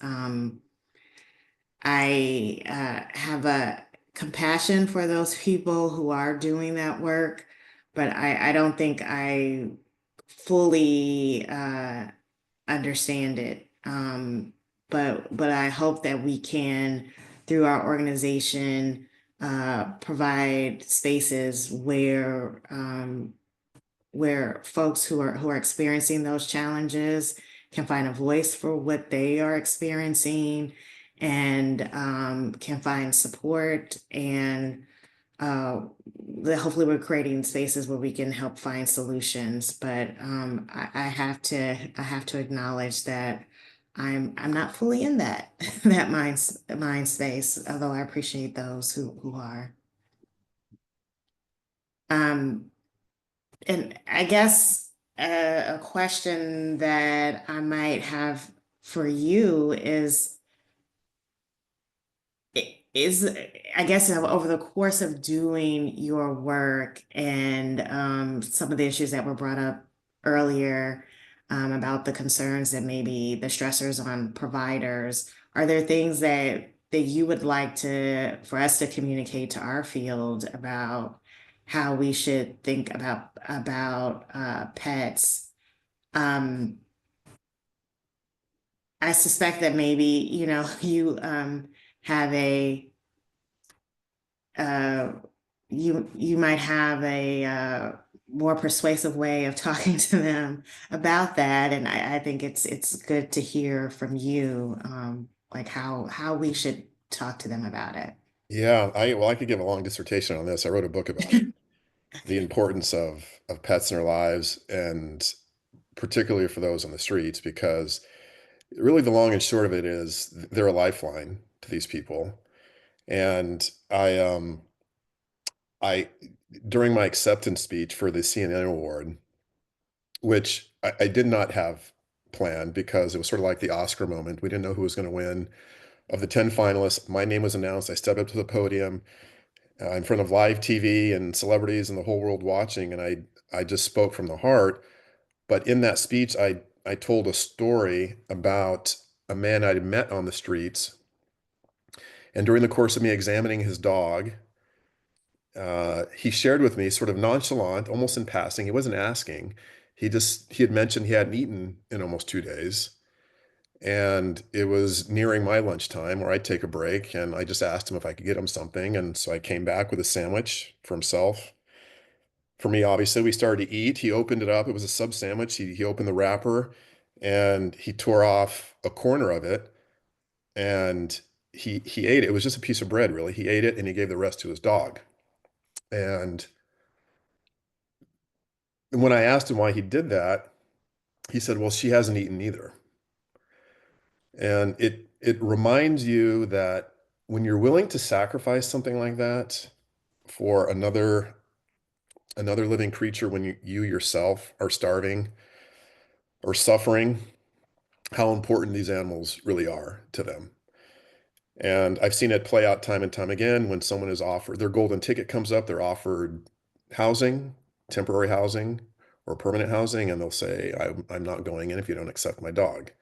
I have a compassion for those people who are doing that work, but I don't think I fully understand it. But I hope that we can, through our organization, provide spaces where folks who are experiencing those challenges can find a voice for what they are experiencing and can find support and uh, hopefully we're creating spaces where we can help find solutions. But I have to acknowledge that I'm not fully in that mind space, although I appreciate those who are. Um, And I guess a question that I might have for you is I guess over the course of doing your work and some of the issues that were brought up earlier about the concerns that maybe the stressors on providers, are there things that you would like to for us to communicate to our field about how we should think about pets? Um, I suspect that maybe, you have uh, you might have a more persuasive way of talking to them about that, and I think it's good to hear from you, like how we should talk to them about it. Yeah, I could give a long dissertation on this. I wrote a book about it. The Okay. importance of pets in our lives, and particularly for those on the streets, because really the long and short of it is they're a lifeline to these people. And I during my acceptance speech for the CNN award, which I did not have planned because it was sort of like the Oscar moment. We didn't know who was going to win. Of the 10 finalists, my name was announced. I stepped up to the podium in front of live TV and celebrities and the whole world watching, and I just spoke from the heart. But in that speech, I told a story about a man I'd met on the streets, and during the course of me examining his dog, he shared with me, sort of nonchalant, almost in passing. He wasn't asking. He had mentioned he hadn't eaten in almost 2 days. And it was nearing my lunchtime where I'd take a break, and I just asked him if I could get him something. And so I came back with a sandwich for himself. For me, obviously, we started to eat. He opened it up. It was a sub sandwich. He opened the wrapper and he tore off a corner of it, and he ate it. It was just a piece of bread, really. He ate it and he gave the rest to his dog. And when I asked him why he did that, he said, "Well, she hasn't eaten either." And it reminds you that when you're willing to sacrifice something like that for another living creature, when you yourself are starving or suffering, how important these animals really are to them. And I've seen it play out time and time again when someone is offered their golden ticket comes up, they're offered housing, temporary housing, or permanent housing, and they'll say, I'm not going in if you don't accept my dog.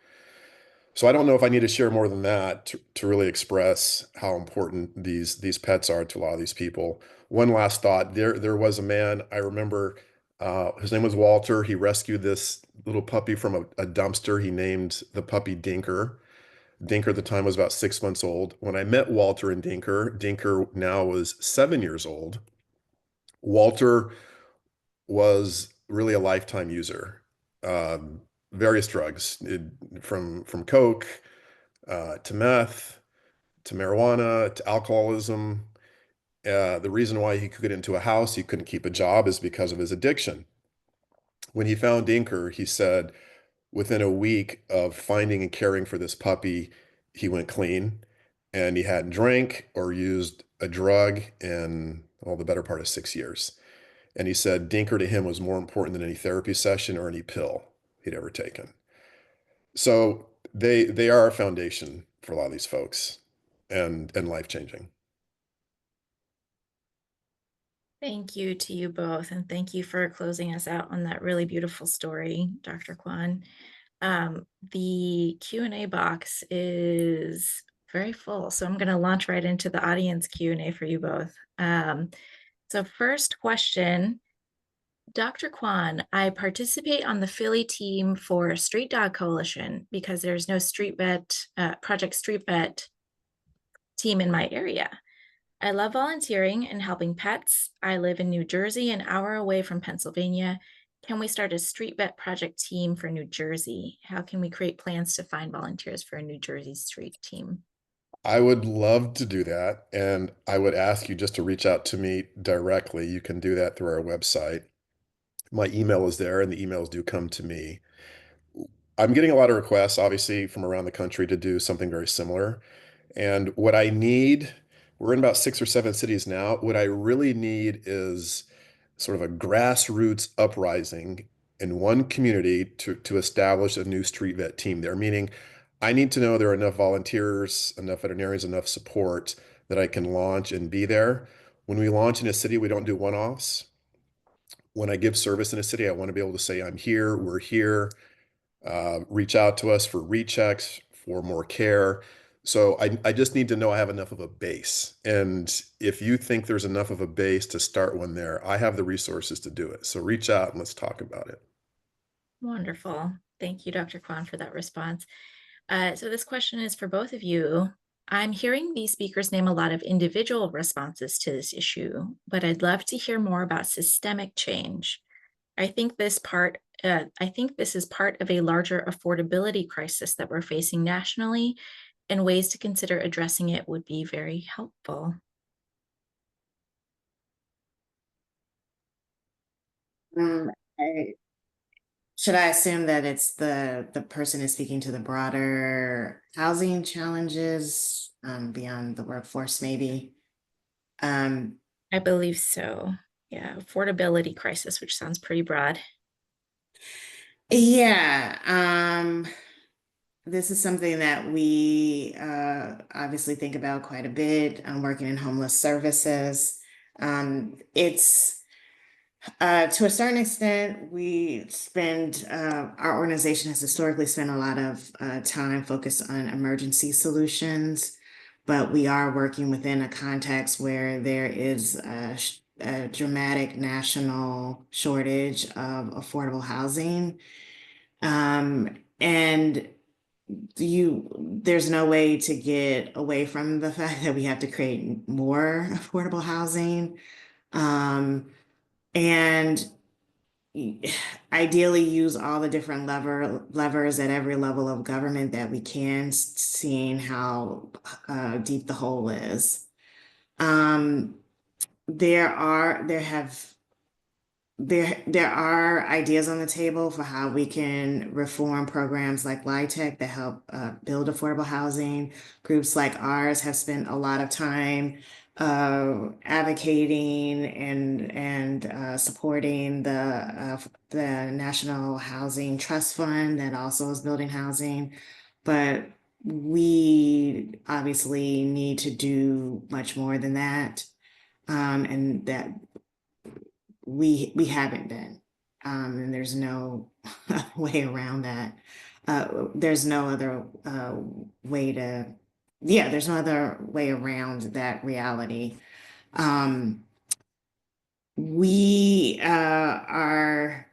So I don't know if I need to share more than that to really express how important these pets are to a lot of these people. One last thought. There was a man I remember, his name was Walter. He rescued this little puppy from a dumpster. He named the puppy Dinker. Dinker at the time was about 6 months old. When I met Walter and Dinker, Dinker now was 7 years old. Walter was really a lifetime user. Various drugs, from coke to meth, to marijuana, to alcoholism. The reason why he could get into a house, he couldn't keep a job, is because of his addiction. When he found Dinker, he said within a week of finding and caring for this puppy, he went clean and he hadn't drank or used a drug in the better part of 6 years. And he said Dinker to him was more important than any therapy session or any pill he'd ever taken. So they are a foundation for a lot of these folks and life changing. Thank you to you both, and thank you for closing us out on that really beautiful story, Dr. Kwan. The Q&A box is very full, so I'm going to launch right into the audience Q&A for you both. So first question, Dr. Kwan, I participate on the Philly team for Street Dog Coalition because there's no Street Vet, Project Street Vet team in my area. I love volunteering and helping pets. I live in New Jersey, an hour away from Pennsylvania. Can we start a street vet project team for New Jersey? How can we create plans to find volunteers for a New Jersey street team? I would love to do that. And I would ask you just to reach out to me directly. You can do that through our website. My email is there, and the emails do come to me. I'm getting a lot of requests, obviously, from around the country to do something very similar. And what I need, we're in about 6 or 7 cities now. What I really need is sort of a grassroots uprising in one community to establish a new street vet team there. Meaning, I need to know there are enough volunteers, enough veterinarians, enough support that I can launch and be there. When we launch in a city, we don't do one-offs. When I give service in a city, I want to be able to say, I'm here, we're here, reach out to us for rechecks, for more care. So I just need to know I have enough of a base. And if you think there's enough of a base to start one there, I have the resources to do it. So reach out and let's talk about it. Wonderful. Thank you, Dr. Kwan, for that response. So this question is for both of you. I'm hearing these speakers name a lot of individual responses to this issue, but I'd love to hear more about systemic change. I think this is part of a larger affordability crisis that we're facing nationally, and ways to consider addressing it would be very helpful. Um, should I assume that it's the person is speaking to the broader housing challenges beyond the workforce, maybe? Um, I believe so. Yeah, affordability crisis, which sounds pretty broad. yeah, this is something that we obviously think about quite a bit. I'm working in homeless services. It's to a certain extent, our organization has historically spent a lot of time focused on emergency solutions, but we are working within a context where there is a dramatic national shortage of affordable housing. And there's no way to get away from the fact that we have to create more affordable housing. And ideally use all the different levers at every level of government that we can, seeing how deep the hole is. There are there have there are ideas on the table for how we can reform programs like LIHTC that help build affordable housing. Groups like ours have spent a lot of time advocating and supporting the National Housing Trust Fund that also is building housing. But we obviously need to do much more than that. And that we haven't been. And there's no way around that. There's no other way to, yeah, there's no other way around that reality. We are,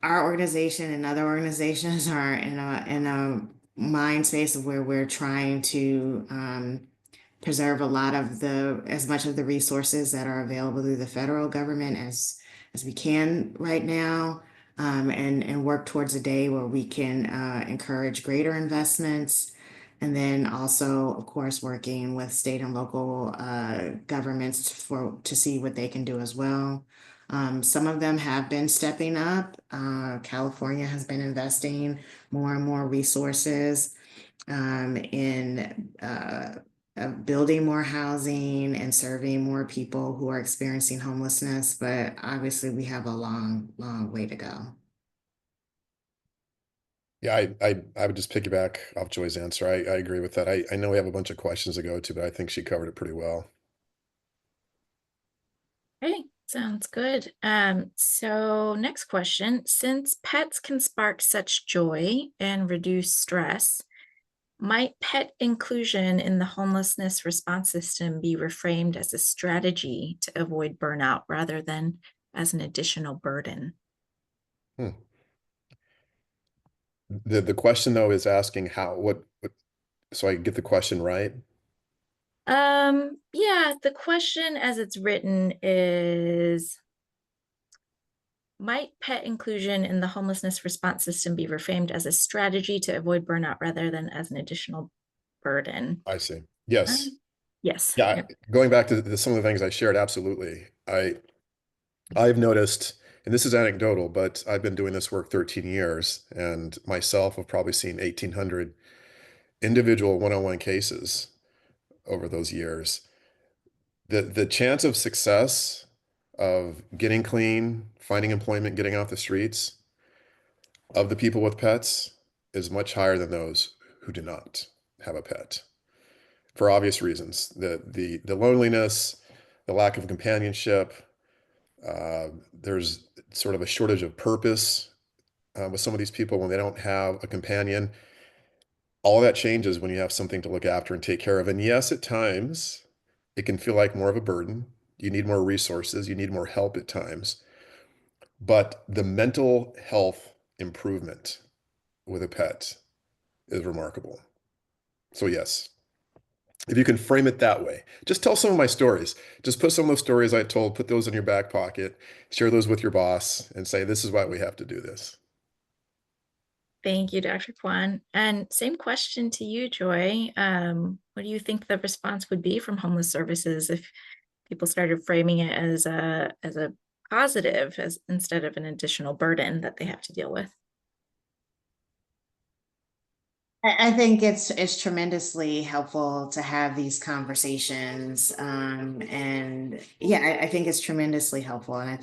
our organization and other organizations are in a mind space of where we're trying to preserve as much of the resources that are available through the federal government as we can right now, and work towards a day where we can encourage greater investments. And then also, of course, working with state and local governments to see what they can do as well. Some of them have been stepping up. California has been investing more and more resources in building more housing and serving more people who are experiencing homelessness. But obviously, we have a long, long way to go. Yeah, I would just piggyback off Joy's answer. I agree with that. I know we have a bunch of questions to go to, but I think she covered it pretty well. Okay, sounds good. So next question, since pets can spark such joy and reduce stress, might pet inclusion in the homelessness response system be reframed as a strategy to avoid burnout rather than as an additional burden? Hmm. The question though is asking what so I get the question right. Yeah, the question as it's written is, might pet inclusion in the homelessness response system be reframed as a strategy to avoid burnout rather than as an additional burden? I see. Uh, Yes. yes. Yeah, Yep. going back to some of the things I shared, absolutely. I've noticed, and this is anecdotal, but I've been doing this work 13 years, and myself have probably seen 1,800 individual one-on-one cases over those years. The chance of success of getting clean, finding employment, getting off the streets of the people with pets is much higher than those who do not have a pet for obvious reasons. The loneliness, the lack of companionship, there's sort of a shortage of purpose with some of these people when they don't have a companion. All that changes when you have something to look after and take care of. And yes, at times it can feel like more of a burden. You need more resources, you need more help at times. But the mental health improvement with a pet is remarkable. So, yes, if you can frame it that way, just tell some of my stories. Just put some of those stories I told, put those in your back pocket, share those with your boss, and say, this is why we have to do this. Thank you, Dr. Kwan. And same question to you, Joy. What do you think the response would be from homeless services if people started framing it as a positive as instead of an additional burden that they have to deal with? I think it's tremendously helpful to have these conversations. And yeah, I think it's tremendously helpful. And I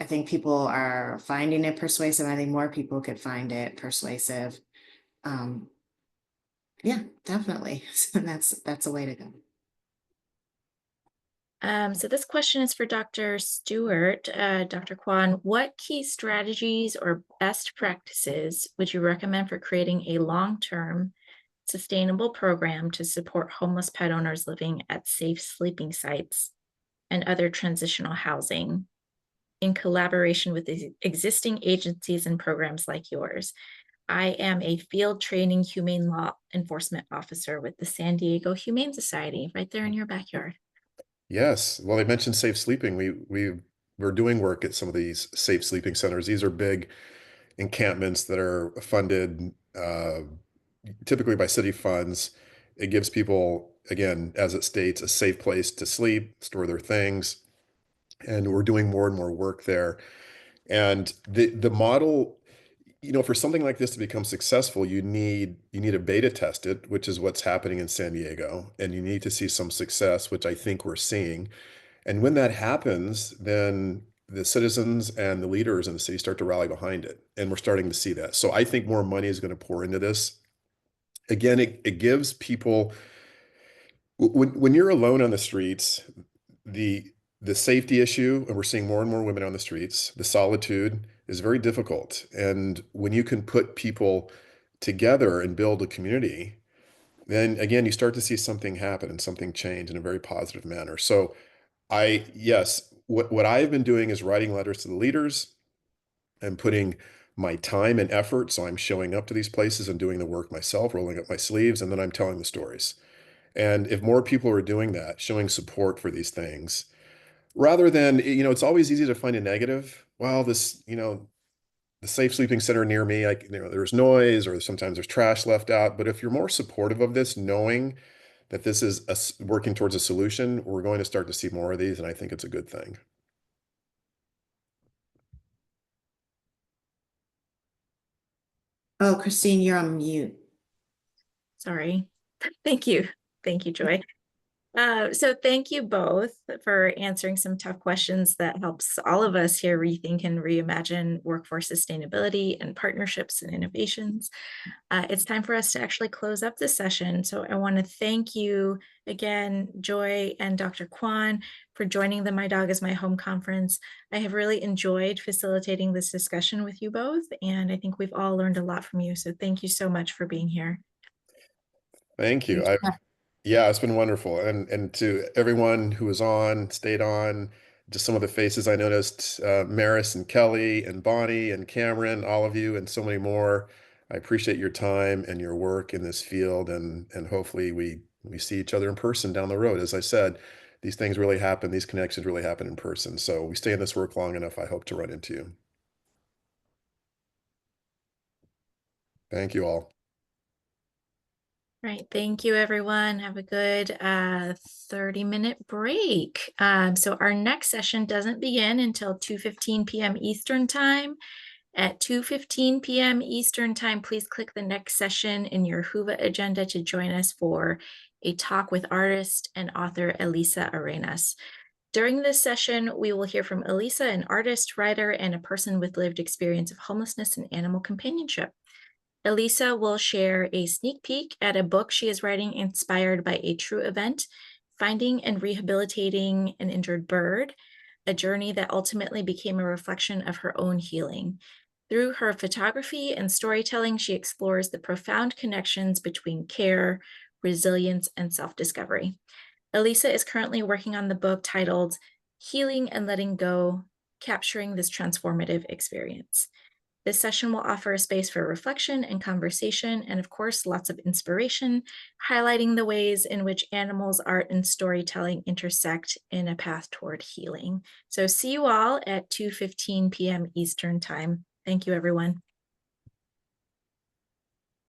think people are finding it persuasive. I think more people could find it persuasive. Um, yeah, definitely. So that's a way to go. So this question is for Dr. Stewart. Dr. Kwan, what key strategies or best practices would you recommend for creating a long-term sustainable program to support homeless pet owners living at safe sleeping sites and other transitional housing in collaboration with the existing agencies and programs like yours? I am a field training humane law enforcement officer with the San Diego Humane Society right there in your backyard. Yes. Well, they mentioned safe sleeping. We're doing work at some of these safe sleeping centers. These are big encampments that are funded typically by city funds. It gives people, again, as it states, a safe place to sleep, store their things, and we're doing more and more work there. And the model, for something like this to become successful, you need a beta test it, which is what's happening in San Diego, and you need to see some success, which I think we're seeing. And when that happens, then the citizens and the leaders in the city start to rally behind it. And we're starting to see that. So I think more money is going to pour into this. Again, it gives people, when you're alone on the streets, the the safety issue, and we're seeing more and more women on the streets, the solitude is very difficult. And when you can put people together and build a community, then again, you start to see something happen and something change in a very positive manner. So yes, what I've been doing is writing letters to the leaders and putting my time and effort. So I'm showing up to these places and doing the work myself, rolling up my sleeves, and then I'm telling the stories. And if more people are doing that, showing support for these things, rather than, it's always easy to find a negative. Well, the safe sleeping center near me, there's noise or sometimes there's trash left out. But if you're more supportive of this, knowing that this is working towards a solution, we're going to start to see more of these, and I think it's a good thing. Oh, Christine, you're on mute. Sorry. Thank you. Thank you, Joy. So thank you both for answering some tough questions that helps all of us here rethink and reimagine workforce sustainability and partnerships and innovations. It's time for us to actually close up this session. So I want to thank you again, Joy and Dr. Kwan, for joining the My Dog is My Home conference. I have really enjoyed facilitating this discussion with you both, and I think we've all learned a lot from you. So thank you so much for being here. Thank you. Yeah, it's been wonderful. And to everyone who was on, stayed on, just some of the faces I noticed, Maris and Kelly and Bonnie and Cameron, all of you, and so many more. I appreciate your time and your work in this field, and hopefully we see each other in person down the road. As I said, these things really happen, these connections really happen in person. So we stay in this work long enough, I hope to run into you. Thank you all. Right. Thank you, everyone. Have a good 30-minute break. So our next session doesn't begin until 2:15 p.m. Eastern Time. At 2:15 p.m. Eastern Time, please click the next session in your Whova agenda to join us for a talk with artist and author Elisa Arenas. During this session, we will hear from Elisa, an artist, writer, and a person with lived experience of homelessness and animal companionship. Elisa will share a sneak peek at a book she is writing inspired by a true event, Finding and Rehabilitating an Injured Bird, a journey that ultimately became a reflection of her own healing. Through her photography and storytelling, she explores the profound connections between care, resilience, and self-discovery. Elisa is currently working on the book titled Healing and Letting Go, Capturing This Transformative Experience. This session will offer a space for reflection and conversation, and of course, lots of inspiration, highlighting the ways in which animals, art, and storytelling intersect in a path toward healing. So see you all at 2:15 p.m. Eastern Time. Thank you, everyone.